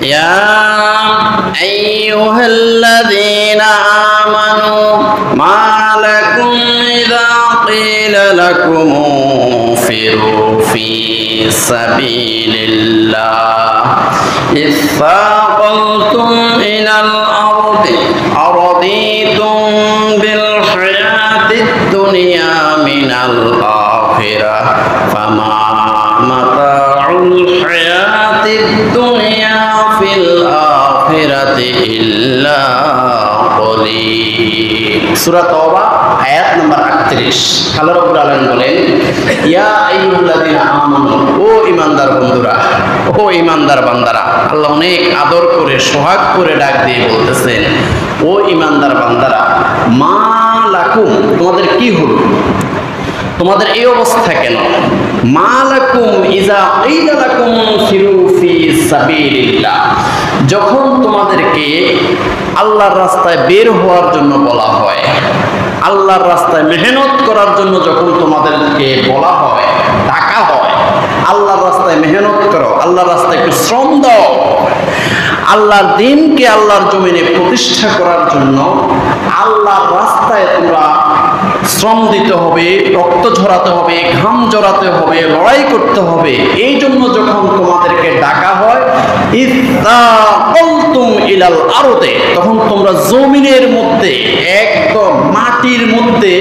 ইয়া আইয়ুহাল্লাযীনা আমানু মা লাকুম ইযা ক্বিলা লাকুম ফিরু ফি সাবিলিল্লাহ ইসফাকালতুম ইলাল আরদি আরাদিতুম বিল হায়াতিদ দুনিয়া মিনাল আখিরাহ ফামা মাতাউল হায়াতিদ দুনিয়া ফিল আখিরাতি ইল্লা কলিল। সূরা তাওবা আয়াত নম্বর 38। আল্লাহ রাব্বুল আলামিন বলেন, ইয়া আইয়ুহাল্লাযীনা আমানু, ও ঈমানদার বন্ধুরা, ও ঈমানদার বান্দারা। আল্লাহ অনেক আদর করে সোহাগ করে ডাক দিয়ে বলতেছেন, ও ঈমানদার বান্দারা, মা লাকুম, তোমাদের কি হলো, তোমাদের এই অবস্থা কেন? মা লাকুম ইযা ক্বিলা লাকুম ফিরু ফি সাবিলিল্লাহ, যখন তোমাদেরকে আল্লাহর রাস্তায় বের হওয়ার জন্য বলা হয়, আল্লাহর রাস্তায় মেহনত করার জন্য যখন তোমাদেরকে বলা হয়, ডাকা হয়, আল্লাহর রাস্তায় মেহনত করো, আল্লাহর রাস্তায় একটু শ্রম দাও, আল্লাহর দ্বীনকে আল্লাহর জমিনে প্রতিষ্ঠা করার জন্য আল্লাহর রাস্তায় তোমরা শ্রম দিতে হবে, রক্ত ঝরাতে হবে, ঘাম জড়াতে হবে, লড়াই করতে হবে। এই জন্য যখন তোমাদেরকে ডাকা হয়, ইসফাকালতুম ইলাল আরদে, তখন তোমরা জমিনের মধ্যে একদম মাটির মধ্যে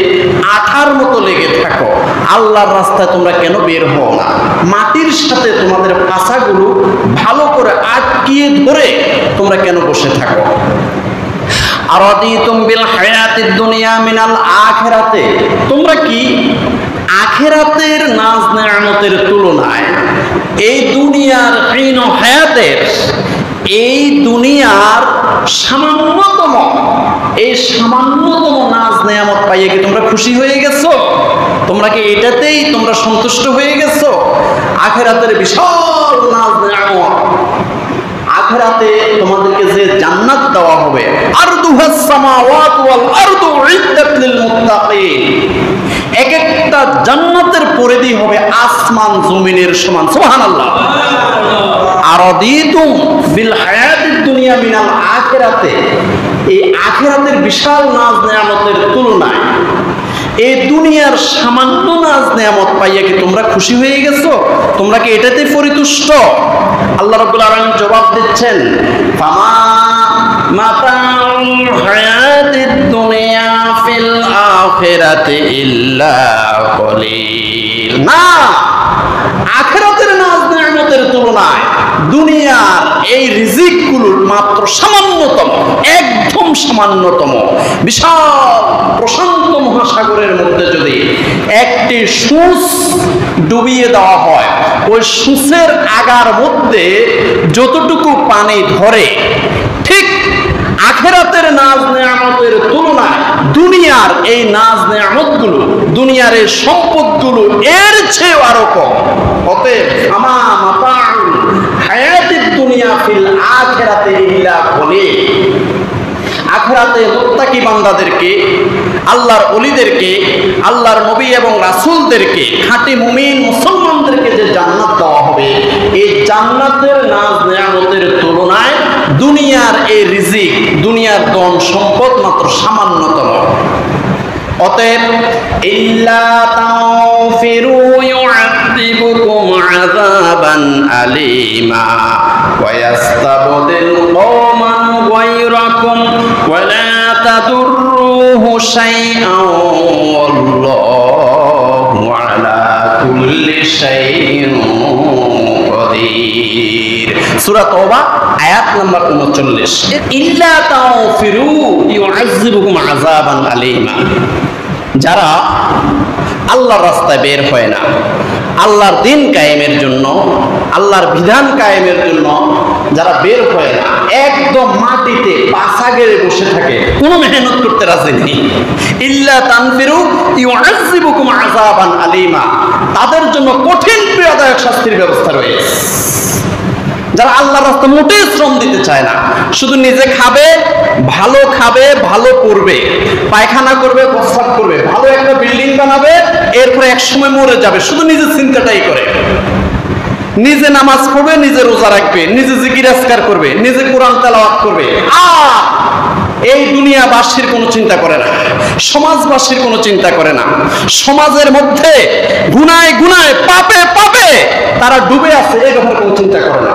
আঠার মতো লেগে থাকো। আল্লাহর রাস্তায় তোমরা কেন বের হও না? মাটির সাথে তোমাদের পাছাগুলো ভালো করে আটকিয়ে ধরে তোমরা কেন বসে থাকো? আরাদিতুম বিল হায়াতিদ দুনিয়া মিনাল আখিরাতে, তোমরা কি আখিরাতের নাজ নেয়ামতের তুলনায় এই দুনিয়ার হীন হায়াতের, এই দুনিয়ার সামান্যতম নাজ নেয়ামত পাইয়ে কি তোমরা খুশি হয়ে গেছো? তোমরা কি এটাতেই তোমরা সন্তুষ্ট হয়ে গেছো? আখিরাতের বিশাল নাজ নেয়ামত, আখিরাতে তোমাদেরকে যে জান্নাত দেওয়া হবে, আরদুহাস সামাওয়াত ওয়াল আরদু উইদ্দাত লিল মুত্তাকিন, এক একটা জান্নাতের পরিধি হবে আসমান জমিনের সমান। সুবহানাল্লাহ। আরাদিতুম বিল হায়াতিদ দুনিয়া মিনাল আখিরাতে, এই আখিরাতের বিশাল নাজ নেয়ামতের তুলনায় এই দুনিয়ার সামান্য নাজ নেয়ামত পাইয়া কি তোমরা খুশি হয়ে গেছো? তোমরা কি এটাতে পরিতুষ্ট? আল্লাহ রাব্বুল আলামিন জবাব দিচ্ছেন, ফামা মাতাউল হায়াতিদ দুনিয়া ফিল আখিরাতি ইল্লা কলিল। না, আখিরাতের নাজ নেয়ামতের তুলনায় দুনিয়ার এই রিজিকগুলোর মাত্র সামান্যতম, একদম সামান্যতম। বিশাল প্রশান্ত মহাসাগরের মধ্যে যদি একটি সূঁচ ডুবিয়ে দেওয়া হয়, ওই সূঁচের আগার মধ্যে যতটুকু পানি ধরে, ঠিক আখিরাতের নাজ নেয়ামতের তুলনায় দুনিয়ার এই নাজ নেয়ামতগুলো, দুনিয়ার এই সম্পদগুলো এর চেয়েও আরো কম। অতএব আমা মাতাউল হায়াতিদ দুনিয়া ফিল আখিরাতি ইল্লা কলিল। আখিরাতে মুত্তাকি বান্দাদেরকে, আল্লাহর ওলিদেরকে, আল্লাহর নবী এবং রাসূলদেরকে, খাঁটি মুমিন মুসলমানদেরকে যে জান্নাত দেওয়া হবে, এই জান্নাতের নাজ নেয়ামতের তুলনায় দুনিয়ার এই রিজিক, দুনিয়ার ধন সম্পদ মাত্র সামান্যতম। অতএব ইল্লা তাওফিরু ইউআযিবুকুম আযাবান আলীমা ওয়া ইয়াস্তাবদিল কওমান গায়রাকুম ওয়া লা তাদুররুহু শাইআন ওয়াল্লাহু আলা কুল্লি শাইইন কাদির। সূরা তাওবা আয়াত নাম্বার 39। ইল্লা তাওফিরু ইউআযিবুকুম আযাবান আলীমা, যারা আল্লাহর রাস্তায় বের হয় না, আল্লাহর দ্বীন কায়েমের জন্য, আল্লাহর বিধান কায়েমের জন্য যারা বের হয় না, একদম মাটিতে পাছা গেড়ে বসে থাকে, কোনো মেহনত করতে রাজি নেই, ইল্লা তানফিরু ইউআযিবুকুম আযাবান আলীমা, তাদের জন্য কঠিন পীড়াদায়ক শাস্তির ব্যবস্থা রয়েছে। যারা আল্লাহর রাস্তায় মোটেই শ্রম দিতে চায় না, শুধু নিজে খাবে, ভালো পড়বে, পায়খানা করবে, প্রস্রাব করবে, ভালো একটা বিল্ডিং বানাবে, এরপরে এক সময় মরে যাবে, শুধু নিজের চিন্তাটাই করে, নিজে নামাজ পড়বে, নিজে রোজা রাখবে, নিজে জিকির আজকার করবে, নিজে কোরআন তেলাওয়াত করবে, আর এই দুনিয়াবাসীর কোনো চিন্তা করে না, সমাজবাসীর কোনো চিন্তা করে না। সমাজের মধ্যে গুনায় গুনায় পাপে পাপে তারা ডুবে আছে, এই ব্যাপারে কোনো চিন্তা করে না।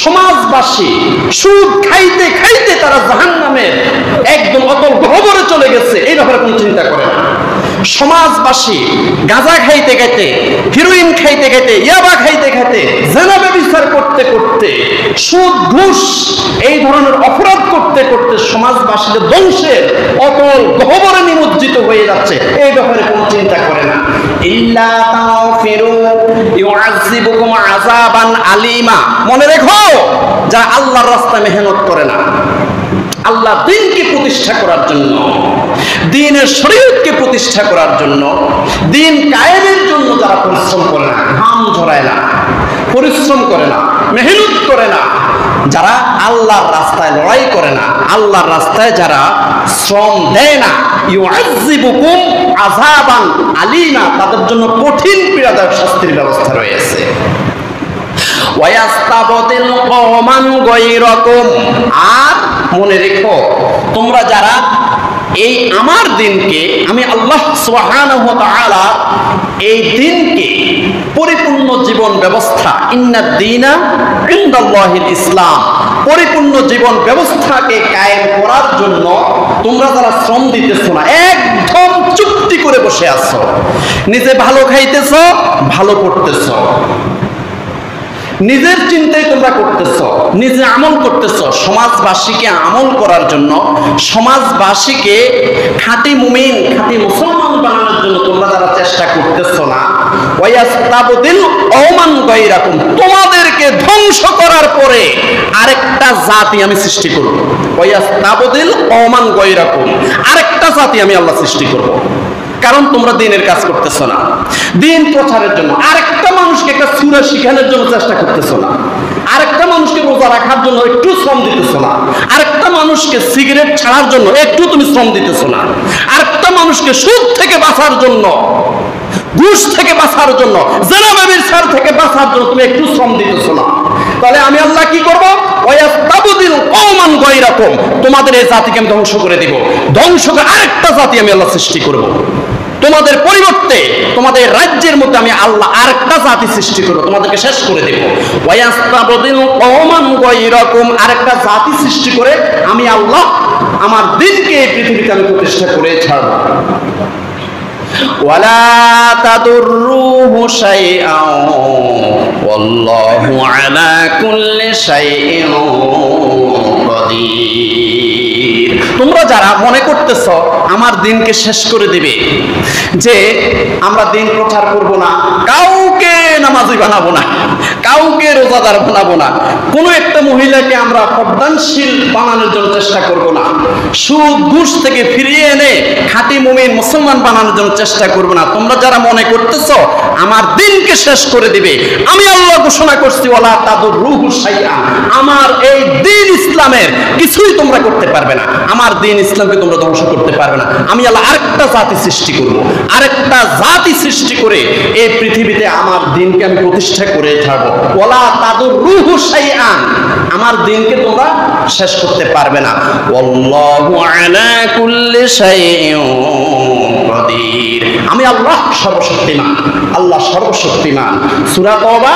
সমাজবাসী সুদ খাইতে খাইতে তারা জাহান্নামের একদম অতল গহ্বরে চলে গেছে, এই ব্যাপারে কোনো চিন্তা করে না। সমাজবাসী গাঁজা খাইতে খাইতে, হিরোইন খাইতে খাইতে, ইয়াবা খাইতে খাইতে, জেনা ব্যভিচার করতে করতে, সুদ ঘুষ এই ধরনের অপরাধ করতে করতে সমাজবাসীদের ধ্বংসের অতল গহ্বরে নিমজ্জিত হয়ে যাচ্ছে, এই ব্যাপারে কোনো চিন্তা করে না। ইল্লা তাগফিরু ইউআযিবুকুম আযাবান আলীমা। মনে রেখো, যা আল্লাহর রাস্তায় মেহনত করে না, আল্লাহ দ্বীনকে প্রতিষ্ঠা করার জন্য, দ্বীনের শরীয়তকে প্রতিষ্ঠা করার জন্য, দ্বীন কায়েমের জন্য যারা পরিশ্রম করে না, ঘাম ঝরায় না, পরিশ্রম করে না, মেহনত করে না, যারা আল্লাহর রাস্তায় লড়াই করে না, আল্লাহর রাস্তায় যারা শ্রম দেয় না, ইউআযিবুকুম আযাবান আলীমা, তাদের জন্য কঠিন পীড়াদায়ক শাস্তির ব্যবস্থা রয়েছে। ওয়ায়াস্তাবদিল কওমান গায়রাকুম। আর মনে রেখো, তোমরা যারা এই আমার দিনকে, আমি আল্লাহ সুবহানাহু ওয়া তাআলা এই দিনকে পরিপূর্ণ জীবন ব্যবস্থা, ইন্নাদ দীনা ইনদাল্লাহিল ইসলাম, পরিপূর্ণ জীবন ব্যবস্থাকে কায়েম করার জন্য তোমরা যারা শ্রম দিতেছো না, একদম চুক্তি করে বসে আছো, নিজে ভালো খাইতেছো, ভালো পড়তেছো, নিজের চিন্তাই তোমরা করতেছো, নিজে আমল করতেছো, সমাজবাসীকে আমল করার জন্য, সমাজবাসীকে খাঁটি মুমিন, খাঁটি মুসলমান বানানোর জন্য তোমরা যারা চেষ্টা করতেছো না, ওয়ায়াস্তাবদিল কওমান গায়রাকুম, তোমাদেরকে ধ্বংস করার পরে আরেকটা জাতি আমি সৃষ্টি করব। ওয়ায়াস্তাবদিল কওমান গায়রাকুম, আরেকটা জাতি আমি আল্লাহ সৃষ্টি করব। কারণ তোমরা দ্বীনের কাজ করতেছো না, দ্বীন প্রচারের জন্য আরেকটা মানুষকে একটা সূরা শিখানোর জন্য চেষ্টা করতেছো না, আরেকটা মানুষকে রোজা রাখার জন্য একটু শ্রম দিতেছো না, আরেকটা মানুষকে সিগারেট ছাড়ার জন্য একটু তুমি শ্রম দিতেছো না, আরেকটা মানুষকে সুদ থেকে বাঁচার জন্য, ঘুষ থেকে বাঁচার জন্য, জেনা ব্যভিচার থেকে বাঁচার জন্য তুমি একটু শ্রম দিতেছো না। তাহলে আমি আল্লাহ কি করব? ওয়ায়াস্তাবদিল কওমান গায়রাকুম, তোমাদের এই জাতিকে আমি ধ্বংস করে দিব, ধ্বংস করে আরেকটা জাতি আমি আল্লাহ সৃষ্টি করব। তোমাদের পরিবর্তে তোমাদের রাজ্যের মধ্যে আমি আল্লাহ আরেকটা জাতি সৃষ্টি করব, তোমাদেরকে শেষ করে দেব। ওয়ায়াস্তাবদিল কওমান গায়রাকুম, আরেকটা জাতি সৃষ্টি করে আমি আল্লাহ আমার দ্বীনকে এই পৃথিবীতে আমি প্রতিষ্ঠা করে ছাড়ব। ওয়ালা তাদুররুহু শাইআন ওয়াল্লাহু আলা কুল্লি শাইইন কাদির। তোমরা যারা মনে করতেছ আমার দ্বীনকে শেষ করে দিবে, যে আমরা দ্বীন প্রচার করব না, কাউকে নামাজি বানাবো না, কাউকে রোজাদার বানাবো না, কোনো একটা মহিলাকে আমরা পর্দানশীল বানানোর জন্য চেষ্টা করব না, সুদ ঘুষ থেকে ফিরিয়ে এনে খাঁটি মুমিন মুসলমান বানানোর জন্য চেষ্টা করব না, তোমরা যারা মনে করতেছ আমার দ্বীনকে শেষ করে দিবে, আমি আল্লাহ ঘোষণা করছি ওয়ালা তাদুররুহু শাইআন, আমার এই দ্বীন ইসলামের কিছুই তোমরা করতে পারবে না, আমার দ্বীন ইসলামকে তোমরা ধ্বংস করতে পারবে না। আমি আল্লাহ আরেকটা জাতি সৃষ্টি করব, আরেকটা জাতি সৃষ্টি করে এই পৃথিবীতে আমার দ্বীনকে আমি প্রতিষ্ঠা করে ছাড়বো। ওয়ালা তাদুররুহু শাইআন, আমার দ্বীনকে তোমরা শেষ করতে পারবে না। আল্লাহু আলা কুল্লি শাইইন কাদির, আমি আল্লাহ সর্বশক্তিমান, আল্লাহ সর্বশক্তিমান। সূরা তওবা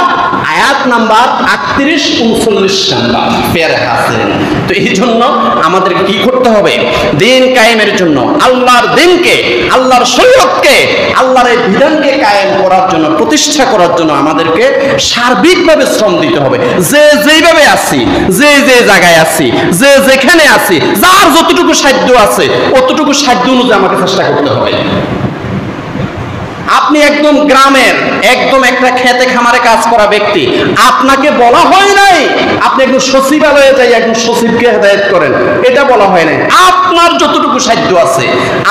আয়াত নাম্বার 38 39 নাম্বার পেয়ারে হাসিন। তো এই জন্য আমাদের কি করতে হবে? দ্বীন কায়েমের জন্য, আল্লাহর দ্বীনকে, আল্লাহর শরীয়তকে, আল্লাহর এই বিধানকে কায়েম করার জন্য, প্রতিষ্ঠা করার জন্য আমাদেরকে সার্বিকভাবে শ্রম দিতে হবে। যে যেইভাবে আছি, যে যে জায়গায় আছি, যে যেখানে আছি, যার যতটুকু সাধ্য আছে অতটুকু সাধ্য অনুযায়ী আমাকে চেষ্টা করতে হবে। আপনি একদম গ্রামের, একদম একটা খেতে খামারে কাজ করা ব্যক্তি, আপনাকে বলা হয় নাই আপনি একদম সচিবালয়ে যাই একদম সচিবকে হেদায়েত করেন, এটা বলা হয় নাই। আপনার যতটুকু সাধ্য আছে,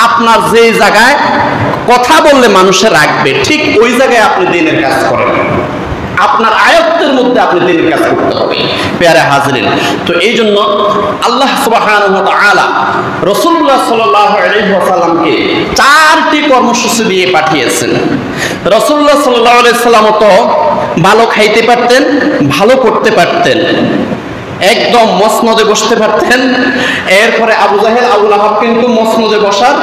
আপনার যে জায়গায় কথা বললে মানুষের রাখবে, ঠিক ওই জায়গায় আপনি দ্বীনের কাজ করেন, আপনার আয়ত্তের মধ্যে আপনি দ্বীনের কাজ করতে হবে। পেয়ারে হাজরিন, তো এই জন্য আল্লাহ সুবহানাহু ওয়া তাআলা রাসূলুল্লাহ সাল্লাল্লাহু আলাইহি ওয়াসাল্লামকে 4টি কর্মসূচি দিয়ে পাঠিয়েছেন। রাসূলুল্লাহ সাল্লাল্লাহু আলাইহি ওয়াসাল্লাম তো ভালো খাইতে পারতেন, ভালো করতে পারতেন, একদম মসনদে বসতে পারতেন। এরপরে আবু জাহেল আবু লাহাব কিন্তু মসনদে বসার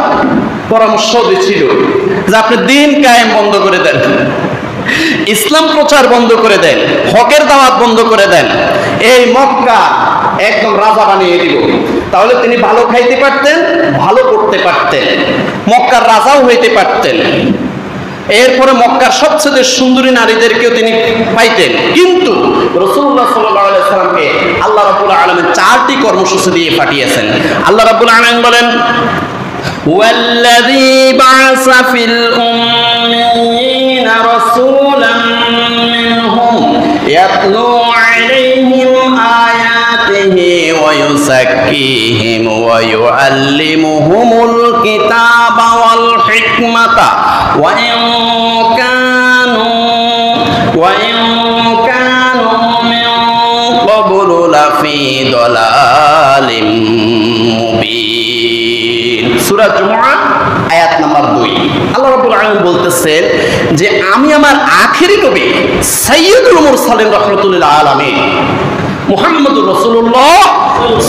পরামর্শ দিচ্ছিল যে আপনি দিন কায়েম বন্ধ করে দেন, ইসলাম প্রচার বন্ধ করে দেন, হকের দাওয়াত বন্ধ করে দেন, এই মক্কা একদম রাজা বানিয়ে দিব। তাহলে তিনি ভালো খাইতে পারতেন, ভালো করতে পারতেন, মক্কার রাজাও হইতে পারতেন। এরপরে মক্কার সবচেয়ে সুন্দরী নারীদেরকেও তিনি পাইতেন। কিন্তু রাসূলুল্লাহ সাল্লাল্লাহু আলাইহি সাল্লামকে আল্লাহ রাব্বুল আলামিন 4টি কর্মসূচি দিয়ে পাঠিয়েছেন। আল্লাহ রাব্বুল আলামিন বলেন, ওয়াল্লাযী বা'আসা ফিল উম্মিয়িনা রাসূলান মিনহুম ইয়াতলু আলাইহিম আয়াতিহি ওয়া ইউযাক্কিহিম ওয়া ইউআল্লিমুহুমুল কিতাবা ওয়াল হিকমাতা ওয়া ইন কানু মিন ক্বাবলু লাফি দালালিম মুবিন। সূরা জুমআ আয়াত নাম্বার 2। আল্লাহ রাব্বুল আলামিন বলতেছেন যে আমি আমার আখেরি নবী সাইয়্যিদুল মুরসালিন রাহমাতুল লিল আলামিন মুহাম্মদুর রাসূলুল্লাহ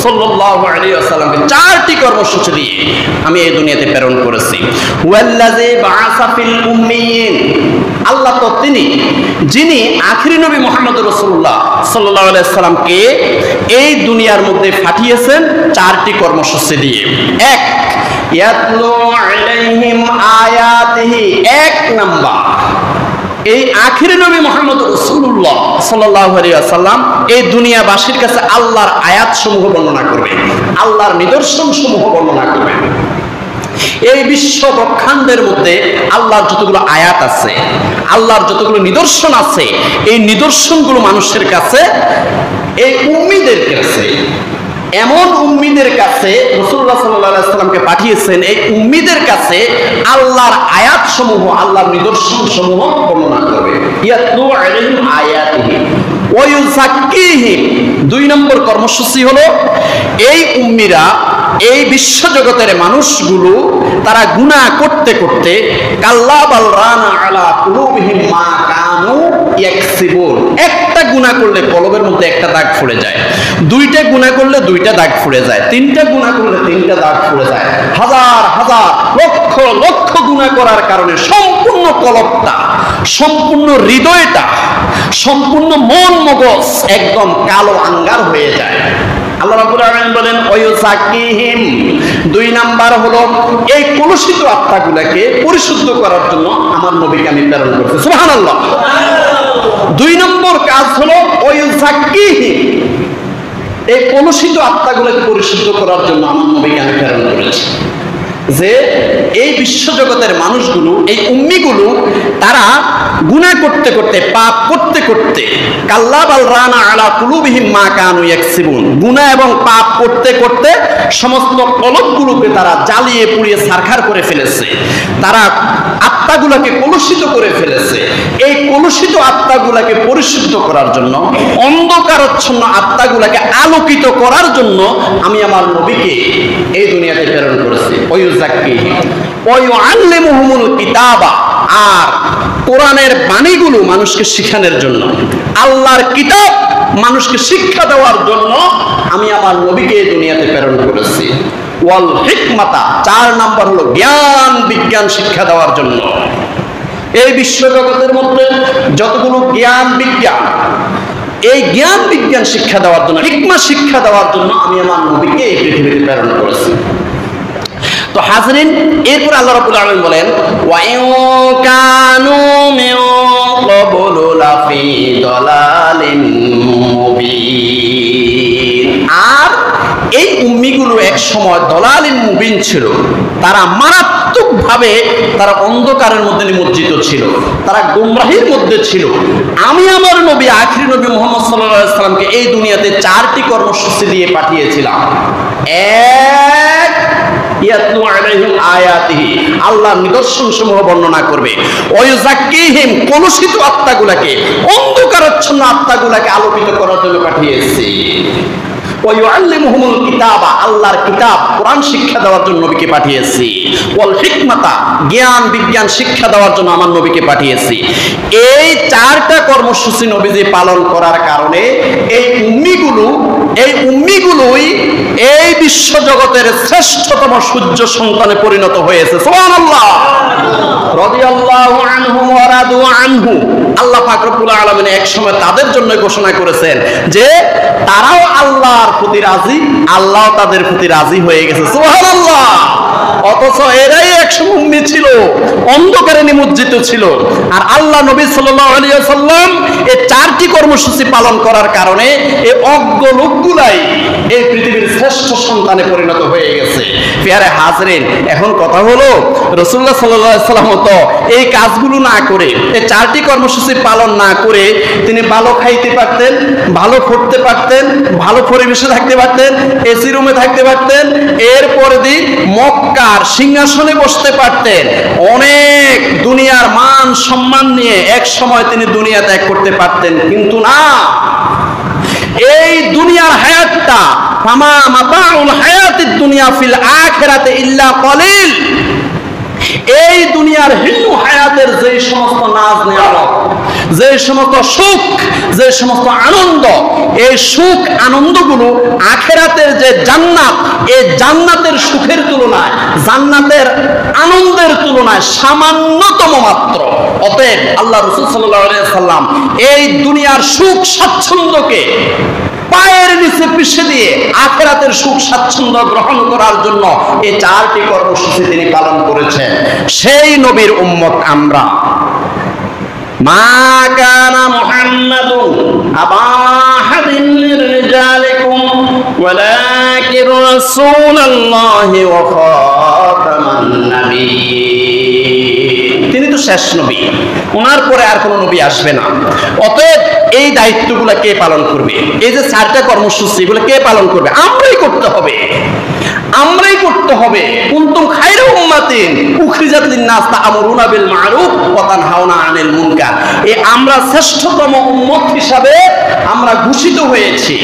সাল্লাল্লাহু আলাইহি ওয়াসাল্লামকে 4টি কর্মসূচি দিয়ে আমি এই দুনিয়াতে প্রেরণ করেছি। ওয়াল্লাযী বা'আসা ফিল উম্মিয়িন, আল্লাহ তো তিনি যিনি আখেরি নবী মুহাম্মদুর রাসূলুল্লাহ সাল্লাল্লাহু আলাইহি ওয়াসাল্লামকে এই দুনিয়ার মধ্যে পাঠিয়েছেন 4টি কর্মসূচি দিয়ে। 1, ইয়াতলু আলাইহিম আয়াতিহি, 1 নাম্বার, এই আখিরি নবী মুহাম্মদ রাসূলুল্লাহ সাল্লাল্লাহু আলাইহি ওয়াসাল্লাম এই দুনিয়াবাসীর কাছে আল্লাহর আয়াতসমূহ বর্ণনা করবে, আল্লাহর নিদর্শনসমূহ বর্ণনা করবে। এই বিশ্ব ব্রহ্মাণ্ডের মধ্যে আল্লাহর যতগুলো আয়াত আছে, আল্লাহর যতগুলো নিদর্শন আছে, এই নিদর্শনগুলো মানুষের কাছে, এই উম্মীদের কাছে, এমন উম্মীদের কাছে রাসূলুল্লাহ সাল্লাল্লাহু আলাইহি ওয়াসাল্লামকে পাঠিয়েছেন, এই উম্মীদের কাছে আল্লাহর আয়াতসমূহ, আল্লাহর নিদর্শনসমূহ বর্ণনা করবে। ইয়াতলু আলাইহিম আয়াতিহি ওয়া ইউযাক্কিহিম, 2 নম্বর কর্মসূচি হলো এই উম্মীরা, এই বিশ্বজগতের মানুষগুলো তারা গুনাহ করতে করতে কাল্লা বাল রানা আলা কুলুবিহিম মা কানু ইয়াকসিবুন, একটা গুনাহ করলে কলবের মধ্যে একটা দাগ ফুড়ে যায়, 2টা গুনাহ করলে 2টা দাগ ফুড়ে যায়, 3টা গুনাহ করলে 3টা দাগ ফুড়ে যায়, হাজার হাজার লক্ষ লক্ষ গুনাহ করার কারণে সম্পূর্ণ কলবটা, সম্পূর্ণ হৃদয়টা, সম্পূর্ণ মন মগজ একদম কালো আঙ্গার হয়ে যায়। আল্লাহ রাব্বুল আলামিন বলেন ওয়ায়ুযাক্কিহিম, 2 নাম্বার হলো এই কলুষিত আত্মাগুলোকে পরিশুদ্ধ করার জন্য আমার নবীকে আমি প্রেরণ করেছি। সুবহানাল্লাহ। 2 নম্বর কাজ হলো ওয়ায়ুযাক্কিহিম, এই কলুষিত আত্মাগুলোকে পরিশুদ্ধ করার জন্য আমার নবীকে আমি প্রেরণ করেছি। যে এই বিশ্বজগতের মানুষগুলো, এই উম্মীগুলো, তারা গুনাহ করতে করতে, পাপ করতে করতে কাল্লা বাল রানা আলা কুলুবিহিম মা কানু ইয়াকসিবুন, গুনাহ এবং পাপ করতে করতে সমস্ত কলবগুলোকে তারা জ্বালিয়ে পুড়িয়ে ছারখার করে ফেলেছে, তারা আত্মাগুলোকে কলুষিত করে ফেলেছে। এই কলুষিত আত্মাগুলোকে পরিশুদ্ধ করার জন্য, অন্ধকারচ্ছন্ন আত্মাগুলোকে আলোকিত করার জন্য আমি আমার নবীকে এই দুনিয়াতে প্রেরণ করেছি। ওয়ায়ুযাক্কিহিম ওয়া ইউআল্লিমুহুমুল কিতাবা, আর কোরআনের বাণীগুলো মানুষকে শিখানোর জন্য, আল্লাহর কিতাব মানুষকে শিক্ষা দেওয়ার জন্য আমি আমার নবীকে এই দুনিয়াতে প্রেরণ করেছি। ওয়াল হিকমাতা, 4 নাম্বার হলো জ্ঞান বিজ্ঞান শিক্ষা দেওয়ার জন্য। এই বিশ্বজগতের মধ্যে যতগুলো জ্ঞান বিজ্ঞান, এই জ্ঞান বিজ্ঞান শিক্ষা দেওয়ার জন্য, হিকমা শিক্ষা দেওয়ার জন্য আমি আমার নবীকে এই পৃথিবীতে প্রেরণ করেছি। তো হাজরিন, এরপর আল্লাহ রাব্বুল আলামিন বলেন ওয়া ইন কানু মিন ক্বাবলু লাফি দালালিন মুবিন, আর এই উম্মীগুলো এক সময় দালালিন মুবিন ছিল, তারা মারাত্মকভাবে তারা অন্ধকারের মধ্যে নিমজ্জিত ছিল, তারা গোমরাহির মধ্যে ছিল। আমি আমার নবী আখিরি নবী মুহাম্মদ সাল্লাল্লাহু আলাইহি ওয়াসাল্লামকে এই দুনিয়াতে 4টি কর্মসূচি দিয়ে পাঠিয়েছিলাম। 1, ইয়াতলু আলাইহিম আয়াতিহি, আল্লাহর নিদর্শনসমূহ বর্ণনা করবে। ওয়ায়ুযাক্কিহিম, কলুষিত আত্মাগুলোকে, অন্ধকারাচ্ছন্ন আত্মাগুলোকে আলোকিত করার জন্য পাঠিয়েছি। ওয়া ইউআল্লিমুহুমুল কিতাবা, আল্লাহর কিতাব কোরআন শিক্ষা দেওয়ার জন্য নবীকে পাঠিয়েছি, ওয়াল হিকমাতা, জ্ঞান বিজ্ঞান শিক্ষা দেওয়ার জন্য আমার নবীকে পাঠিয়েছি। এই চারটা কর্মসূচি নবীজি পালন করার কারণে এই উম্মিগুলোই এই বিশ্ব জগতের শ্রেষ্ঠতম সূর্য সন্তানে পরিণত হয়েছে। সুবহানাল্লাহ। রাদিয়াল্লাহু আনহুম ওয়া রাদু আনহু, আল্লাহ পাক রব্বুল আলামিন এক সময় তাদের জন্য ঘোষণা করেছেন যে তারাও আল্লাহর প্রতি রাজি, আল্লাহ তাদের প্রতি রাজি হয়ে গেছে। সুবহানাল্লাহ। অথচ এরাই একসময় উম্মি ছিল, অন্ধকারে নিমজ্জিত ছিল, আর আল্লাহ নবী সাল্লাল্লাহু আলাইহি ওয়াসাল্লাম এই চারটি কর্মসূচি পালন করার কারণে এই অজ্ঞ লোকগুলাই এই পৃথিবীর শ্রেষ্ঠ সন্তানে পরিণত হয়ে গেছে। প্রিয় হাজরিন, এখন কথা হলো রাসূলুল্লাহ সাল্লাল্লাহু আলাইহি ওয়াসাল্লাম তো এই কাজগুলো না করে, এই চারটি কর্মসূচি পালন না করে তিনি ভালো খাইতে পারতেন, ভালো পড়তে পারতেন, ভালো পরিবেশে থাকতে পারতেন, এসি রুমে থাকতে পারতেন, এরপরে দিয়ে মক্কার সিংহাসনে বসতে পারতেন, অনেক দুনিয়ার মান সম্মান নিয়ে এক সময় তিনি দুনিয়া ত্যাগ করতে পারতেন। কিন্তু না, এই দুনিয়ার হায়াতটা ফামা মাতাউল হায়াতিদ দুনিয়া ফিল আখিরাতে ইল্লা কলিল, এই দুনিয়ার হিন্দু হায়াতের যে সমস্ত নাজ নিয়ামত, যে সমস্ত সুখ, যে সমস্ত আনন্দ, এই সুখ আনন্দগুলো আখিরাতের যে জান্নাত, এই জান্নাতের সুখের তুলনায়, জান্নাতের আনন্দের তুলনায় সামান্যতম মাত্র। অতএব আল্লাহ রাসূল সাল্লাল্লাহু আলাইহি ওয়াসাল্লাম এই দুনিয়ার সুখ স্বাচ্ছন্দ্যকে পায়ের নিচে পিষে দিয়ে আখিরাতের সুখ স্বাচ্ছন্দ্য গ্রহণ করার জন্য এই চারটি কর্মসূচি তিনি পালন করেছেন। সেই নবীর উম্মত আমরা। মা কানা মুহাম্মাদুন আবা আহাদিন মির রিজালিকুম ওয়ালাকিন রাসূলুল্লাহি ওয়া খাতামান নাবিয়্যিন, তিনি তো শেষ নবী, ওনার পরে আর কোনো নবী আসবে না। অতএব এই দায়িত্বগুলো কে পালন করবে? এই যে চারটা কর্মসূচি, এগুলো কে পালন করবে? আমরাই করতে হবে, আমরাই করতে হবে। কুনতুম খায়রা উম্মাতিন উখরিজাত লিন-নাস তা'মুরুনা বিল মা'রুফ ওয়া তানহাউনা আনিল মুনকার, এই আমরা শ্রেষ্ঠতম উম্মত হিসাবে আমরা ঘোষিত হয়েছি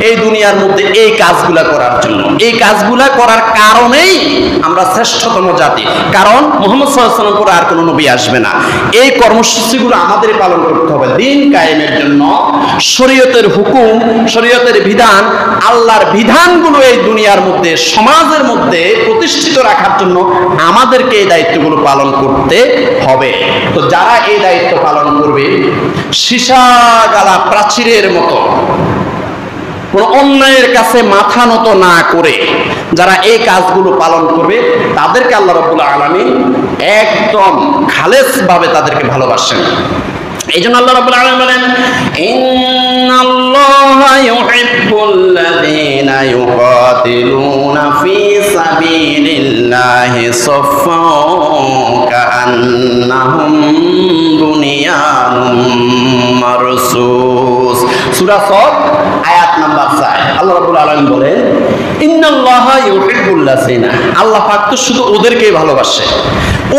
এই দুনিয়ার মধ্যে এই কাজগুলা করার জন্য। এই কাজগুলা করার কারণেই আমরা শ্রেষ্ঠতম জাতি, কারণ মুহাম্মদ সাল্লাল্লাহু আলাইহি ওয়াসাল্লাম পরে আর কোনো নবী আসবে না। এই কর্মসূচিগুলো আমাদের পালন করতে হবে দিন কায়েমের জন্য। শরীয়তের হুকুম, শরীয়তের বিধান, আল্লাহর বিধানগুলো এই দুনিয়ার মধ্যে, সমাজের মধ্যে প্রতিষ্ঠিত রাখার জন্য আমাদেরকে এই দায়িত্বগুলো পালন করতে হবে। তো যারা এই দায়িত্ব পালন করবে, সীসা গালা প্রাচীরের মতো কোন অন্যায়ের কাছে মাথা নত না করে যারা এই কাজগুলো পালন করবে, তাদেরকে আল্লাহ রাব্বুল আলামিন একদম খালেস ভাবে তাদেরকে ভালোবাসেন। এই জন্য আল্লাহ রাব্বুল আলামিন বলেন, ইন্নাল্লাহা ইউহিব্বুল্লাযীনা ইউকাতিলুনা ফী সাবিলিল্লাহি সাফফান কাআন্নাহুম বুনিয়ানুম মারসুস। সূরা সদ আয়াত নাম্বার 4। আল্লাহ রাব্বুল আলামিন বলেন, ইন্নাল্লাহা ইউহিব্বুল্লাযীনা, আল্লাহ পাক তো শুধু ওদেরকেই ভালোবাসে,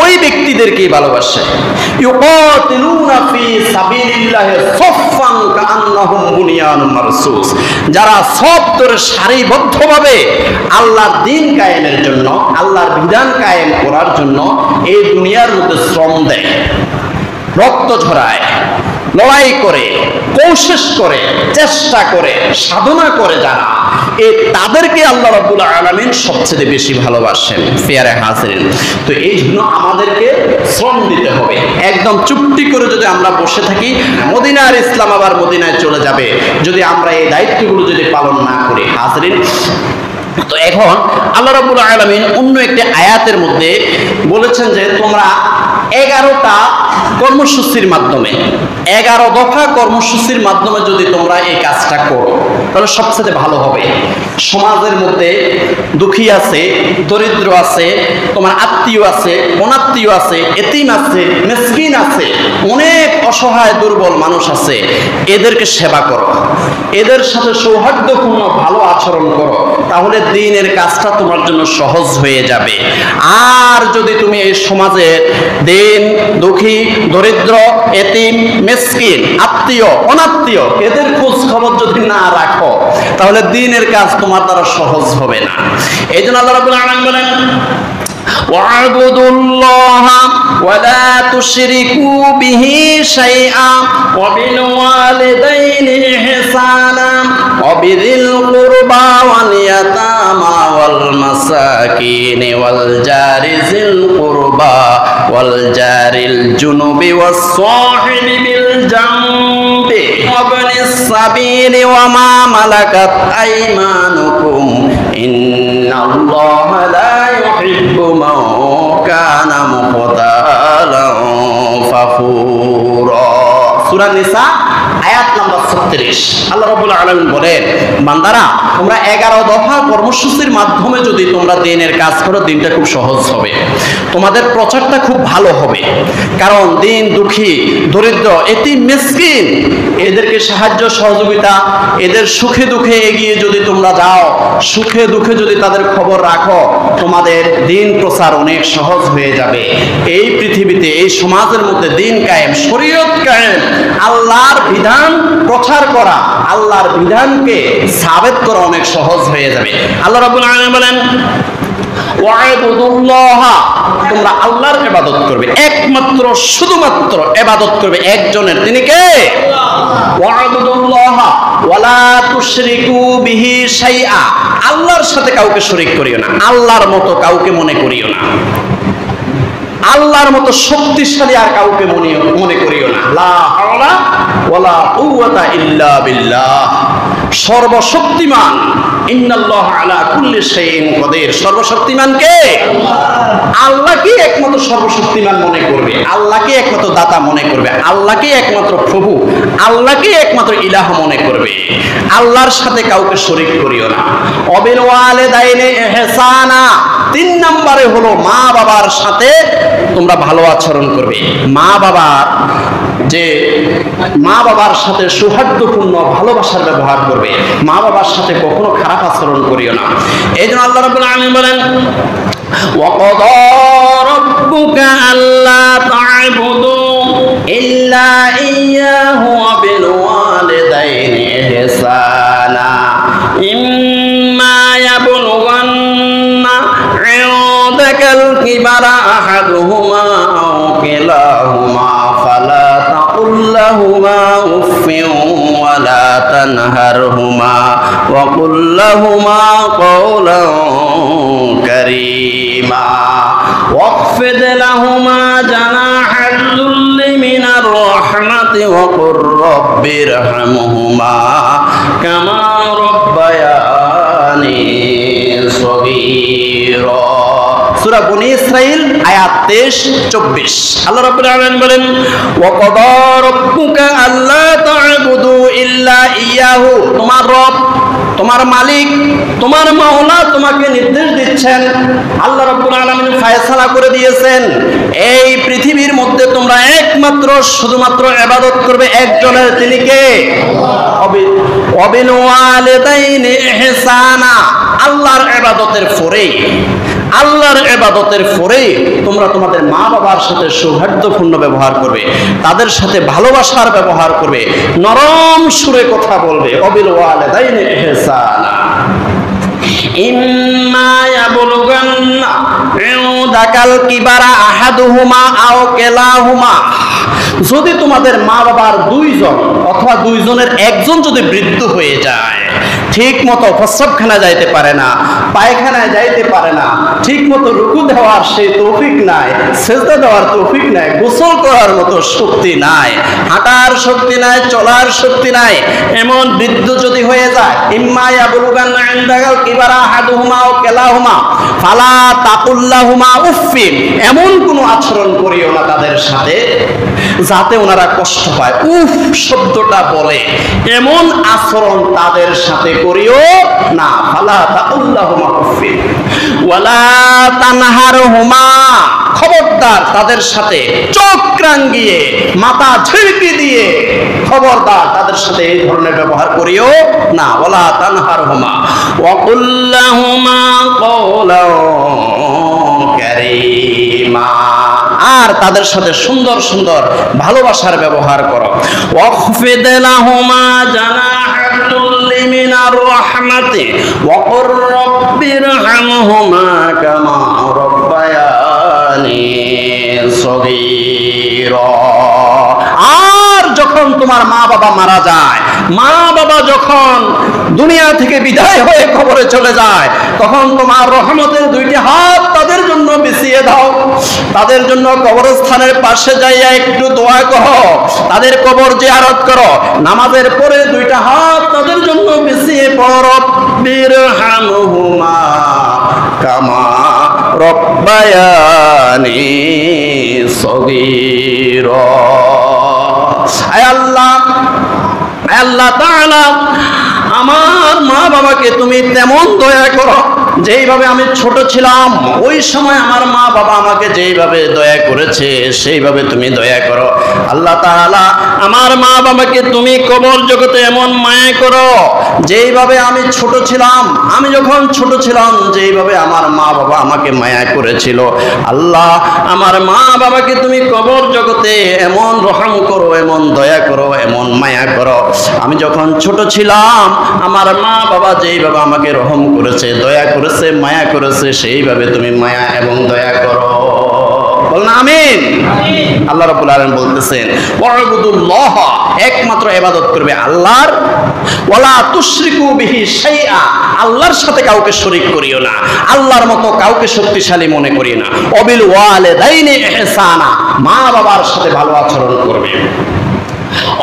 ওই ব্যক্তিদেরকেই ভালোবাসে। ইউকাতিলুনা ফী সাবিলিল্লাহি সাফফান কাআন্নাহুম বুনিয়ানুম মারসুস, যারা সফ ধরে সারিবদ্ধভাবে আল্লাহর দ্বীন কায়েমের জন্য, আল্লাহর বিধান কায়েম করার জন্য এই দুনিয়ার মধ্যে শ্রম দেয়, রক্ত ঝরায়, লড়াই করে, কোশিশ করে, চেষ্টা করে, সাধনা করে, যারা তাদেরকে আল্লাহ রাব্বুল আলামিন সবচেয়ে বেশি ভালোবাসেন। ফিয়ারে হাজিরিন, তো এই জন্য আমাদেরকে শ্রম দিতে হবে। একদম চুপটি করে যদি আমরা বসে থাকি, মদিনার ইসলাম আবার মদিনায় চলে যাবে যদি আমরা এই দায়িত্বগুলো যদি পালন না করি। হাজিরিন, তো এখন আল্লাহ রাব্বুল আলামিন অন্য একটি আয়াতের মধ্যে বলেছেন যে তোমরা 11টা কর্মসূচির মাধ্যমে, 11 দফা কর্মসূচির মাধ্যমে যদি তোমরা এই কাজটা করো তাহলে সবচেয়ে ভালো হবে। সমাজের মধ্যে দুঃখী আছে, দরিদ্র আছে, তোমার আত্মীয় আছে, অনাত্মীয় আছে, এতিম আছে, মিসকিন আছে, অনেক অসহায় দুর্বল মানুষ আছে, এদেরকে সেবা করো, এদের সাথে সৌহার্দ্যপূর্ণ ভালো আচরণ আচরণ করো, তাহলে দ্বীনের কাজটা তোমার জন্য সহজ হয়ে যাবে। আর যদি তুমি এই সমাজে দীন দুঃখী দরিদ্র এতিম মিসকিন আত্মীয় অনাত্মীয় এদের খোঁজ খবর যদি না রাখো, তাহলে দ্বীনের কাজ তোমার দ্বারা সহজ হবে না। এই জন্য আল্লাহ রাব্বুল আলামিন বলেন وَاعْبُدُوا اللَّهَ وَلَا تُشْرِكُوا بِهِ شَيْئًا وَبِالْوَالِدَيْنِ إِحْسَانًا وَبِذِي الْقُرْبَى وَالْيَتَامَى وَالْمَسَاكِينِ وَالْجَارِ ذِي الْقُرْبَى وَالْجَارِ الْجُنُبِ وَالصَّاحِبِ بِالْجَنبِ وَابْنِ السَّبِيلِ وَمَا مَلَكَتْ أَيْمَانُكُمْ إِنَّ اللَّهَ لَا يُحِبُّ مَن كَانَ مُخْتَالًا فَخُورًا। সূরা নিসা আয়াত নাম্বার 36। আল্লাহ রাব্বুল আলামিন বলেন, বান্দারা তোমরা 11 দফা কর্মসূচির মাধ্যমে যদি তোমরা দ্বীনের কাজ করো, দ্বীনটা খুব সহজ হবে, তোমাদের প্রচারটা খুব ভালো হবে। কারণ দীন দুঃখী দরিদ্র এতিম মিসকিন এদেরকে সাহায্য সহযোগিতা, এদের সুখে দুঃখে এগিয়ে যদি তোমরা যাও, সুখে দুঃখে যদি তাদের খবর রাখো, তোমাদের দ্বীন প্রচার অনেক সহজ হয়ে যাবে। এই পৃথিবীতে এই সমাজের মধ্যে দ্বীন কায়েম, শরীয়ত কায়েম, আল্লাহর বিধান প্রচার করা, আল্লাহর বিধানকে সাবেত করা অনেক সহজ হয়ে যাবে। আল্লাহ রাব্বুল আলামিন বলেন ওয়া'বুদুল্লাহ, তোমরা আল্লাহর ইবাদত করবে, একমাত্র শুধুমাত্র ইবাদত করবে একজনের, তিনি কে? ওয়া'বুদুল্লাহ ওয়ালা তুশরিকু বিহি শাইআ, আল্লাহর সাথে কাউকে শরীক করিও না, আল্লাহর মতো কাউকে মনে করিও না, আল্লাহর মতো শক্তিশালী আর কাউকে মনে করিও না। লা হাওলা ওয়ালা কুওয়াতা ইল্লা বিল্লাহ, সর্বশক্তিমান, ইন্নাল্লাহা আলা কুল্লি শাইইন কাদির, সর্বশক্তিমান কে? আল্লাহকে একমাত্র সর্বশক্তিমান মনে করবে, আল্লাহকে একমাত্র দাতা মনে করবে, আল্লাহকে একমাত্র প্রভু, আল্লাহকে একমাত্র ইলাহ মনে করবে, আল্লাহর সাথে কাউকে শরীক করিও না। ওয়াবিল ওয়ালিদাইনি ইহসানা, 3 নম্বরে হলো মা বাবার সাথে তোমরা ভালো আচরণ করবে। মা বাবার সাথে সৌহার্দ্যপূর্ণ ভালোবাসার ব্যবহার করবে, মা বাবার সাথে কখনো খারাপ আচরণ করিও না। এই জন্য আল্লাহ রাব্বুল আলামিন বলেন وَقَضَى رَبُّكَ أَلَّا تَعْبُدُوا إِلَّا إِيَّاهُ وَبِالْوَالِدَيْنِ إِحْسَانًا إِمَّا يَبْلُغَنَّ عِندَكَ الْكِبَرَ أَحَدُهُمَا أَوْ كِلَاهُمَا فَلَا تَقُل لَّهُمَا أُفٍّ وَلَا تَنْهَرْهُمَا وَقُل لَّهُمَا قَوْلًا كريما واخفض لهما جناح الذل من الرحمة وقل رب ارحمهما كما ربياني صغيرا। সূরা বনী ইসরাঈল আয়াত 23-24। আল্লাহ রাব্বুল আলামিন বলেন ওয়াকাদা রাব্বুকা আল্লা তা'বুদু ইল্লা ইয়াহু, তোমার রব, তোমার মালিক, তোমার মাওলা তোমাকে নির্দেশ দিচ্ছেন, আল্লাহ রাব্বুল আলামিন ফয়সালা করে দিয়েছেন, এই পৃথিবীর মধ্যে তোমরা একমাত্র শুধুমাত্র ইবাদত করবে একজনের, তিনি কে? ওয়াবিল ওয়ালিদাইনি ইহসানা, আল্লাহর ইবাদতের পরে তোমরা তোমাদের মা বাবার সাথে সৌহার্দ্যপূর্ণ ব্যবহার করবে, তাদের সাথে ভালোবাসার ব্যবহার করবে, নরম সুরে কথা বলবে। ওয়াবিল ওয়ালিদাইনি ইহসানা ইম্মা ইয়াবলুগান্না ইনদাকাল কিবারা আহাদুহুমা আও কিলাহুমা, যদি তোমাদের মা বাবার 2 জন অথবা 2 জনের একজন যদি বৃদ্ধ হয়ে যায়, ঠিক মতো প্রস্রাবখানা যাইতে পারে না, পায়খানায় যাইতে পারে না, ঠিক মতো রুকু দেওয়ার সেই তৌফিক নাই, সেজদা দেওয়ার তৌফিক নাই, গোসল করার মতো শক্তি নাই, হাঁটার শক্তি নাই, চলার শক্তি নাই, এমন বৃদ্ধ যদি হয়ে যায়, ইম্মা ইয়াবলুগান্না ইনদাকাল কিবারা আহাদুহুমা আও কিলাহুমা ফালা তাকুল লাহুমা উফফিন, এমন কোনো আচরণ করিও না তাদের সাথে যাতে ওনারা কষ্ট পায়, উফ শব্দটা বলে, এমন আচরণ তাদের সাথে করিও না। ফালা তাকুল লাহুমা উফফিন ওয়ালা তানহারহুমা, খবরদার তাদের সাথে চোখ রাঙিয়ে মাথা ঝিড়কি দিয়ে খবরদার তাদের সাথে এই ধরনের ব্যবহার করিও না। ওয়ালা তানহারহুমা وقل لهما قولا كريما, আর তাদের সাথে সুন্দর সুন্দর ভালোবাসার ব্যবহার করো। ওয়াখফিদ লাহুমা জানাহাতুল্লি মিনার রাহমাতি ওয়া কুর রাব্বিরহামহুমা কামা রাব্বায়ানি সগীরা। আর যখন তোমার মা বাবা মারা যায়, মা বাবা যখন দুনিয়া থেকে বিদায় হয়ে কবরে চলে যায়, তখন তোমার রহমতের দুইটি হাত তাদের জন্য বিছিয়ে দাও। তাদের জন্য কবরস্থানের পাশে যাইয়া একটু দোয়া করো, তাদের কবর জিয়ারত করো, নামাজের পরে দুইটা হাত তাদের জন্য বিছিয়ে পড়ো। রব্বিরহামহুমা কামা রব্বায়ানি সগীরা। আয় আল্লাহ, আল্লাহ তাআলা আমার মা বাবাকে তুমি তেমন দয়া করো যেইভাবে আমি ছোট ছিলাম ওই সময় আমার মা বাবা আমাকে যেইভাবে দয়া করেছে সেইভাবে তুমি দয়া করো। আল্লাহ তাআলা আমার মা বাবাকে তুমি কবর জগতে এমন মায়া করো যেইভাবে আমি ছোট ছিলাম, আমি যখন ছোট ছিলাম যেইভাবে আমার মা বাবা আমাকে মায়া করেছিল, আল্লাহ আমার মা বাবাকে তুমি কবর জগতে এমন রহম করো, এমন দয়া করো, এমন মায়া করো। আমি যখন ছোট ছিলাম আমার মা বাবা যেইভাবে আমাকে রহম করেছে, দয়া করেছে, মায়া করেছে, সেইভাবে তুমি মায়া এবং দয়া করো। বলুন আমিন। আল্লাহ রাব্বুল আলামিন বলতেছেন ওয়াবুদুল্লাহ, একমাত্র ইবাদত করবে আল্লাহর, ওয়ালা তুশরিকু বিহি শাইআ, আল্লাহর সাথে কাউকে শরীক করিও না, আল্লাহর মতো কাউকে শক্তিশালী মনে করিও না। ওয়াবিল ওয়ালিদাইনি ইহসানা, মা বাবার সাথে ভালো আচরণ করবে।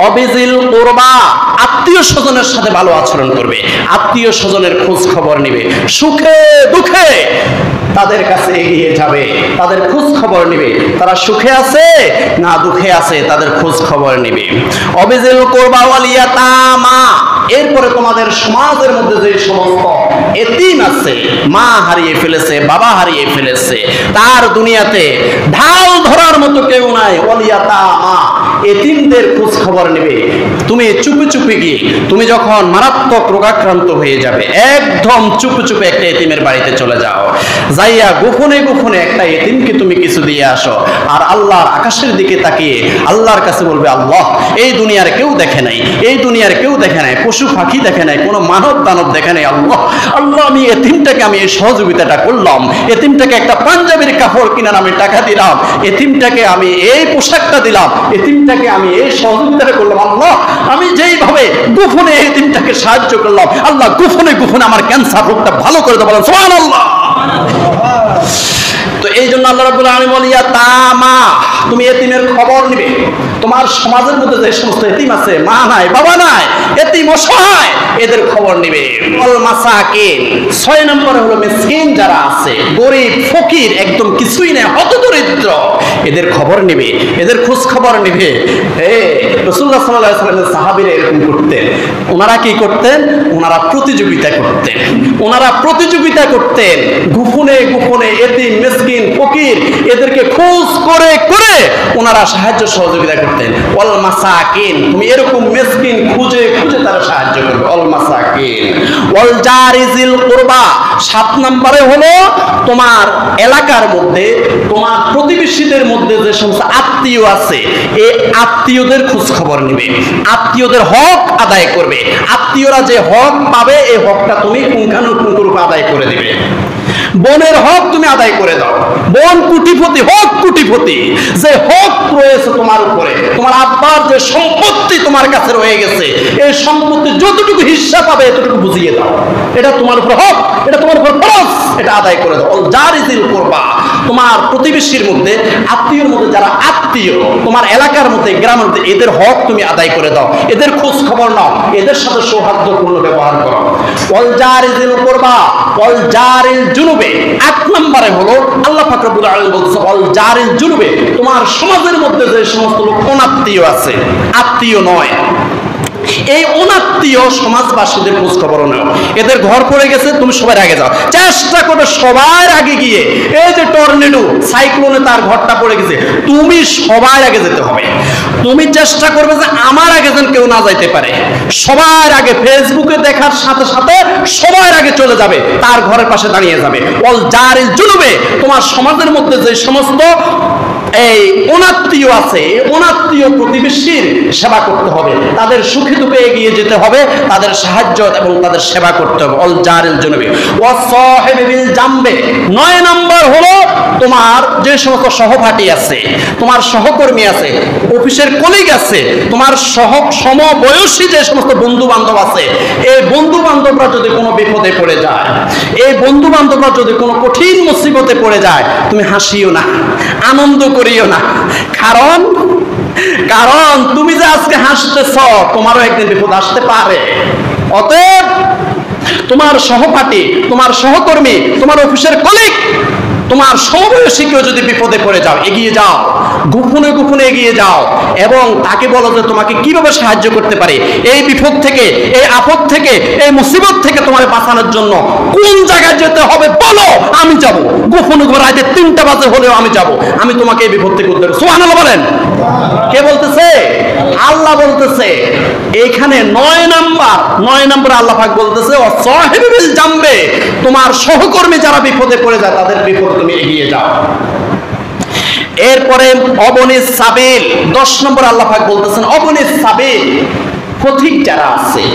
অবিজিল কুরবা, আত্মীয় স্বজনের সাথে ভালো আচরণ করবে, আত্মীয় স্বজনের খোঁজ খবর নেবে, সুখে দুঃখে তাদের কাছে এগিয়ে যাবে, তাদের খোঁজ খবর নেবে, তারা সুখে আছে না দুঃখে আছে তাদের খোঁজ খবর নেবে। অবিজিল কুরবা ওয়াল ইয়াতামা, এরপরে তোমাদের সমাজের মধ্যে যে সমস্ত এতিম আছে, মা হারিয়ে ফেলেছে, বাবা হারিয়ে ফেলেছে, তার দুনিয়াতে ঢাল ধরার মতো কেউ নাই, ওয়াল ইয়াতামা, এতিমদের খোঁজ খবর নেবে। তুমি চুপি চুপি গিয়ে, তুমি যখন মারাত্মক রোগাক্রান্ত হয়ে যাবে, একদম চুপি চুপি একটা এতিমের বাড়িতে চলে যাও, যাইয়া গোপনে গোপনে একটা এতিমকে তুমি কিছু দিয়ে আসো, আর আল্লাহর আকাশের দিকে তাকিয়ে আল্লাহর কাছে বলবে, আল্লাহ এই দুনিয়ার কেউ দেখে নাই, এই দুনিয়ার কেউ দেখে নাই, পশু পাখি দেখে নাই, কোনো মানব দানব দেখে নাই, আল্লাহ আল্লাহ আমি এতিমটাকে আমি এই সহযোগিতাটা করলাম, এতিমটাকে একটা পাঞ্জাবির কাপড় কিনার আমি টাকা দিলাম, এতিমটাকে আমি এই পোশাকটা দিলাম, এতিমটাকে আমি এই সহযোগিতাটা করলাম, আল্লাহ আমি যেইভাবে গোপনে এতিমটাকে সাহায্য করলাম, আল্লাহ গোপনে গোপনে আমার ক্যান্সার রোগটা ভালো করে দেবো, সুবহানাল্লাহ। তো এই জন্য আল্লাহ রাব্বুল আলামিন বলে ইয়াতামা, তুমি এতিমের খবর নিবে। তোমার সমাজের মধ্যে যে সমস্ত এতিম আছে, মা নাই বাবা নাই, এতিম অসহায়, এদের খবর নিবে। ওয়াল মাসাকিন, 6 নম্বরে হলো মিসকিন যারা আছে, গরিব ফকির, একদম কিছুই নেই, হতদরিদ্র, এদের খবর নিবে, এদের খোঁজ খবর নিবে। রাসূলুল্লাহ সাল্লাল্লাহু আলাইহি ওয়াসাল্লামের সাহাবীরা এরকম করতেন। ওনারা কি করতেন? ওনারা প্রতিযোগিতা করতেন, ওনারা প্রতিযোগিতা করতেন, গোপনে গোপনে এতিম মিসকিন ফকির এদেরকে খোঁজ করে করে ওনারা সাহায্য সহযোগিতা করতেন। ওয়াল মাসাকিন, তুমি এরকম মিসকিন খুঁজে খুঁজে তারা সাহায্য করবে। ওয়াল মাসাকিন ওয়াল জারিজিল কুরবা, 7 নম্বরে হলো তোমার এলাকার মধ্যে, তোমার প্রতিবেশীদের মধ্যে যে সমস্ত আত্মীয় আছে, এই আত্মীয়দের খোঁজ খবর নিবে, আত্মীয়দের হক আদায় করবে। আত্মীয়রা যে হক পাবে এই হকটা তুমি পুঙ্খানুপুঙ্খরূপে আদায় করে দিবে। বোনের হক তুমি আদায় করে দাও। বোন কোটিপতি হোক, কোটিপতি, যে হক রয়েছে তোমার উপরে, তোমার আব্বার যে সম্পত্তি তোমার কাছে রয়ে গেছে, এই সম্পত্তি যতটুকু হিস্সা পাবে এতটুকু বুঝিয়ে দাও। এটা তোমার উপর হক, এটা তোমার উপর ফরজ, এটা আদায় করে দাও। জারিজিল কুরবা, তোমার প্রতিবেশীর মধ্যে, আত্মীয়র মধ্যে যারা আত্মীয়, তোমার এলাকার মধ্যে, গ্রামের মধ্যে, এদের হক তুমি আদায় করে দাও, এদের খোঁজ খবর নাও, এদের সাথে সৌহার্দ্যপূর্ণ ব্যবহার করো। ওয়াল জারিজিল কুরবা ওয়াল জারিল জুনুবে, 8 নম্বরে হলো আল্লাহ পাক রব্বুল আলামিন বলছে ওয়াল জারিল জুনুবে, তোমার সমাজের মধ্যে যে সমস্ত লোক অনাত্মীয় আছে, আত্মীয় নয়, এই অনাত্মীয় সমাজবাসীদের খোঁজ খবর নাও। এদের ঘর পড়ে গেছে, তুমি সবার আগে যাও, চেষ্টা করবে সবার আগে গিয়ে, এই যে টর্নেডো সাইক্লোনে তার ঘরটা পড়ে গেছে, তুমি সবার আগে যেতে হবে। তুমি চেষ্টা করবে যে আমার আগে যেন কেউ না যাইতে পারে, সবার আগে ফেসবুকে দেখার সাথে সাথে সবার আগে চলে যাবে, তার ঘরের পাশে দাঁড়িয়ে যাবে। ওয়াল জারিল জুনুবে, তোমার সমাজের মধ্যে যে সমস্ত এই অনাত্মীয় আছে, এই অনাত্মীয় প্রতিবেশীর সেবা করতে হবে, তাদের সুখে দুঃখে এগিয়ে যেতে হবে, তাদের সাহায্য এবং তাদের সেবা করতে হবে। ওয়াল জারিল জুনুবে ওয়াস সাহিবি বিল জামবে, 9 নম্বর হলো তোমার যে সমস্ত সহপাঠী আছে, তোমার সহকর্মী আছে, অফিসের কলিগ আছে, তোমার সমবয়সী যে সমস্ত বন্ধু বান্ধব আছে, এই বন্ধু বান্ধবরা যদি কোনো বিপদে পড়ে যায়, এই বন্ধু বান্ধবরা যদি কোনো কঠিন মুসিবতে পড়ে যায়, তুমি হাসিও না, আনন্দ করিও না। কারণ তুমি যে আজকে হাসতেছ, তোমারও একদিন বিপদ আসতে পারে। অতএব তোমার সহপাঠী, তোমার সহকর্মী, তোমার অফিসের কলিগ, তোমার সমবয়সী কেউ যদি বিপদে পড়ে যাও, এগিয়ে যাও, গোপনে গোপনে এগিয়ে যাও এবং তাকে বলো যে তোমাকে কিভাবে সাহায্য করতে পারে, এই বিপদ থেকে, এই আপদ থেকে, এই মুসিবত থেকে তোমার বাঁচানোর জন্য কোন জায়গায় যেতে হবে বলো, আমি যাব। গোপনে ঘোরাইতে 3টা বাজে হলেও আমি যাব, আমি তোমাকে এই বিপদ থেকে উদ্ধার। সুবহানাল্লাহ বলেন। কে বলতেছে? আল্লাহ বলতেছে। এখানে 9 নম্বর আল্লাহ পাক বলতেছে ও সাহিবি বিল জামবে, তোমার সহকর্মী যারা বিপদে পড়ে যায় তাদের বিপদে তুমি এগিয়ে যাও। এরপরে অবনিস সাবিল, 10 নম্বর আল্লাহ পাক বলতেছেন অবনিস সাবিল, পথিক যারা আছে,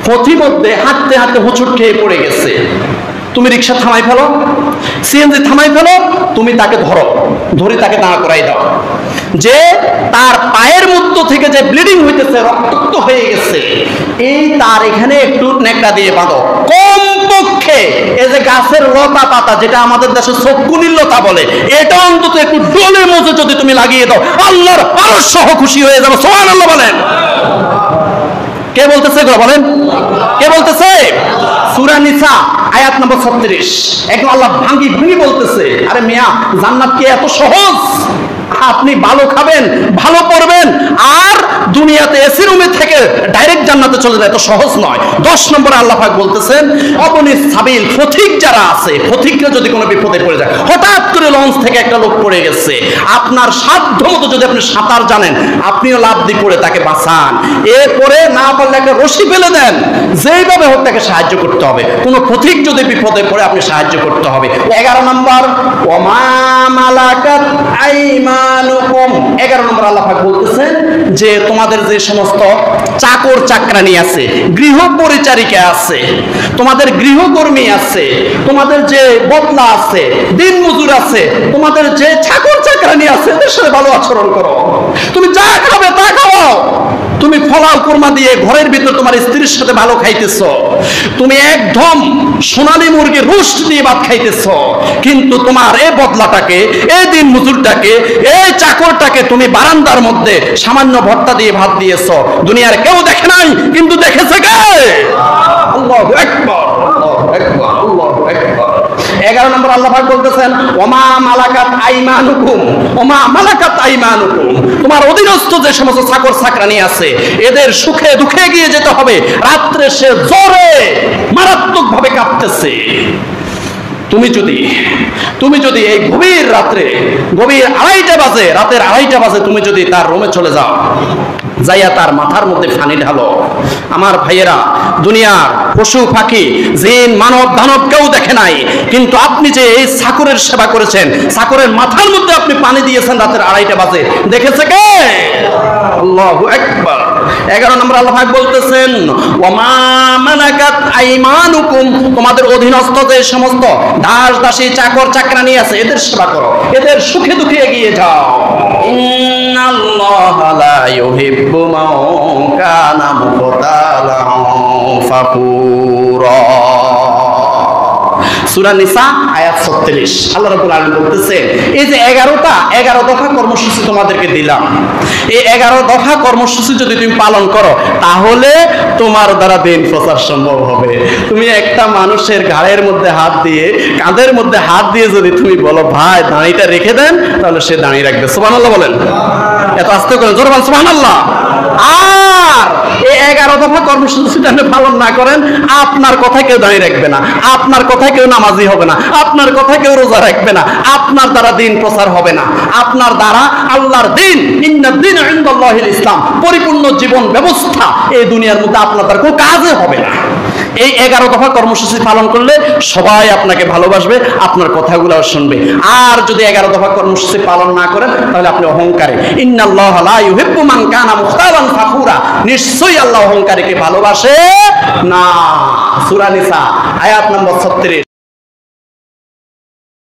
পথি মধ্যে হাঁটতে হাঁটতে হোঁচট খেয়ে পড়ে গেছে, তুমি রিকশা থামাই ফেলো, সিএনজি থামাই ফেলো, তুমি তাকে ধরে তাকে দাঁড়া করাই দাও। যে তার পায়ের মধ্য থেকে যে ব্লিডিং হইতেছে, রক্তাক্ত হয়ে গেছে, এই তার এখানে একটু নেকড়া দিয়ে বাঁধো। কমপক্ষে এই যে গাছের লতা পাতা, যেটা আমাদের দেশে চক্ষুনির লতা বলে, এটা অন্তত একটু ডোলে মজে যদি তুমি লাগিয়ে দাও, আল্লাহর আরশ সহ খুশি হয়ে যাবে। সুবহানাল্লাহ বলেন। কে বলতেছে এগুলো বলেন? কে বলতেছে? সূরা নিসা আয়াত নম্বর 36, একদম আল্লাহ ভাঙ্গি বলতেছে, আরে মিয়া, জান্নাত কি এত সহজ? আপনি ভালো খাবেন, ভালো পড়বেন, আর দুনিয়াতে এসি রুমে থেকে ডাইরেক্ট জান্নাতে চলে যায়, তো সহজ নয়। 10 নম্বরে আল্লাহ পাক বলতেছেন অবনিস সাবিল, পথিক যারা আছে, পথিকরা যদি কোনো বিপদে পড়ে যায়, হঠাৎ করে লঞ্চ থেকে একটা লোক পড়ে গেছে, আপনার সাধ্য মতো যদি আপনি সাঁতার জানেন, আপনিও লাফ দিয়ে পড়ে তাকে বাঁচান। এরপরে না পারলে একটা রশি ফেলে দেন, যেইভাবে হোক তাকে সাহায্য করতে হবে। কোনো পথিক যদি বিপদে পড়ে আপনি সাহায্য করতে হবে। 11 নম্বর ওমা মালাকাত আইমানুকুম, 11 নম্বর আল্লাহ পাক বলতেছেন যে তোমাদের যে সমস্ত চাকর চাকরানী আছে, গৃহ পরিচারিকা আছে, তোমাদের গৃহকর্মী আছে, তোমাদের যে বদলা আছে, দিন মজুর আছে, তোমাদের যে চাকর চাকরানী আছে, এদের সাথে ভালো আচরণ করো। তুমি যা খাবে তা খাও, তুমি ফলাও কুরমা দিয়ে ঘরের ভিতর তোমার স্ত্রীর সাথে ভালো খাইতেছ, তুমি একদম সোনালী মুরগির রোস্ট দিয়ে ভাত খাইতেছ, কিন্তু তোমার এই বদলাটাকে, এই দিন মজুরটাকে, এই চাকরটাকে তুমি বারান্দার মধ্যে সামান্য ভর্তা দিয়ে ভাত দিয়েছ। দুনিয়ার কেউ দেখে নাই, কিন্তু দেখেছে কে? আল্লাহু আকবার, আল্লাহু আকবার, আল্লাহু আকবার। 11 নম্বর আল্লাহ পাক বলতেছেন ওমা মালাকাত আইমানুকুম, ওমা মালাকাত আইমানুকুম, তোমার অধীনস্থ যে সমস্ত চাকর চাকরানী আছে, এদের সুখে দুঃখে এগিয়ে যেতে হবে। রাত্রে সে জ্বরে মারাত্মকভাবে কাঁপতেছে, তুমি যদি এই গভীর রাত্রে, গভীর 2:30 বাজে, রাতের 2:30 বাজে তুমি যদি তার রুমে চলে যাও, যাইয়া তার মাথার মধ্যে পানি ঢালো। আমার ভাইয়েরা, দুনিয়ার পশু পাখি জিন মানব দানব কেউ দেখে নাই, কিন্তু আপনি যে এই চাকরের সেবা করেছেন, চাকরের মাথার মধ্যে আপনি পানি দিয়েছেন রাতের 2:30 বাজে, দেখেছে কে? আল্লাহু আকবার। 11 নম্বর আল্লাহ পাক বলতেছেন ওমা মালাকাত আইমানুকুম, তোমাদের অধীনস্থ যে সমস্ত দাস দাসী চাকর চাকরানী আছে, এদের সেবা করো, এদের সুখে দুঃখে এগিয়ে যাও। ইন্নাল্লাহা লা ইউহিব্বু মান কানা মুখতালান ফাকুরা। সূরা নিসা আয়াত 36, আল্লাহ রাব্বুল আলামিন বলতেছেন এই যে 11 দফা কর্মসূচি তোমাদেরকে দিলাম, এই 11 দফা কর্মসূচি যদি তুমি পালন করো, তাহলে তোমার দ্বারা দিন প্রচার সম্ভব হবে। তুমি একটা মানুষের ঘাড়ের মধ্যে হাত দিয়ে, কাঁধের মধ্যে হাত দিয়ে যদি তুমি বলো ভাই দাঁড়িটা রেখে দেন, তাহলে সে দাঁড়িয়ে রাখবে। সুবহানাল্লাহ বলেন। এত আস্তে করেন, জোরে বলেন সুবহানাল্লাহ। আর এই 11 দফা কর্মসূচিটা আপনি পালন না করেন, আপনার কথা কেউ দাঁড়িয়ে রাখবে না, আপনার কথা কেউ নামাজি হবে না, আপনার কথা কেউ রোজা রাখবে না, আপনার দ্বারা দিন প্রচার হবে না, আপনার দ্বারা আল্লাহর দিন, ইন্নাদ-দীন ইনদাল্লাহিল ইসলাম, পরিপূর্ণ জীবন ব্যবস্থা এই দুনিয়ার মধ্যে আপনার দ্বারা কোনো কাজে হবে না। এই 11 দফা কর্মসূচি পালন করলে সবাই আপনাকে ভালোবাসবে, আপনার কথাগুলো শুনবে। আর যদি 11 দফা কর্মসূচি পালন না করেন তাহলে আপনি অহংকারী। ইন্নাল্লাহা লা ইউহিব্বু মান কানা মুখতালান ফাখুরা, নিশ্চয়ই আল্লাহ অহংকারীকে ভালোবাসে না। সূরা নিসা আয়াত নম্বর 36।